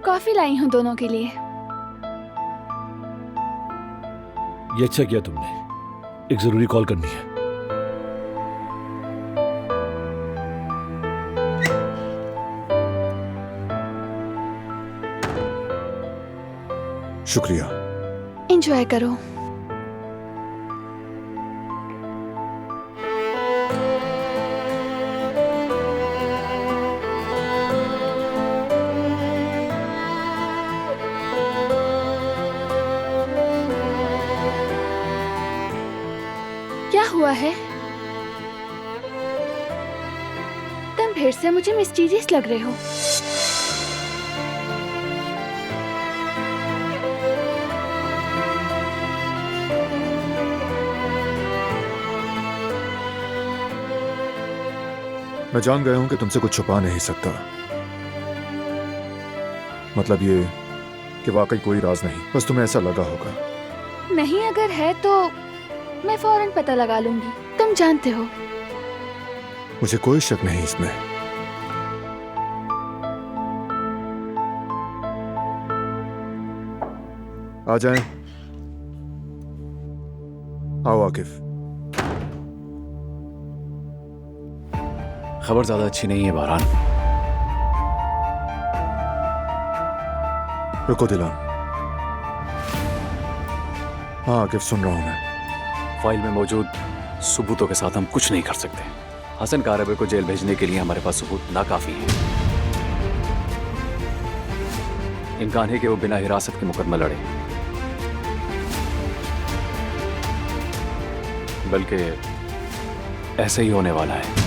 Coffee लाई हूँ दोनों के लिए। ये अच्छा किया तुमने, एक जरूरी कॉल करनी है। शुक्रिया। एंजॉय करो। क्या हुआ है? तुम फिर से मुझे मिस्टीरियस लग रहे हो। मैं जान गया हूं कि तुमसे कुछ छुपा नहीं सकता। मतलब ये कि वाकई कोई राज नहीं, बस तुम्हें ऐसा लगा होगा। नहीं, अगर है तो मैं फौरन पता लगा लूंगी। तुम जानते हो। मुझे कोई शक नहीं इसमें। आ जाएं। आओ आकिफ। खबर ज्यादा अच्छी नहीं है बहरान। रुको दिलान। हाँ आकिफ, सुन रहा हूं मैं। फाइल में मौजूद सबूतों के साथ हम कुछ नहीं कर सकते। हसन कारबे को जेल भेजने के लिए हमारे पास सबूत नाकाफी है। इम्कान है कि वो बिना हिरासत के मुकदमा लड़े, बल्कि ऐसे ही होने वाला है।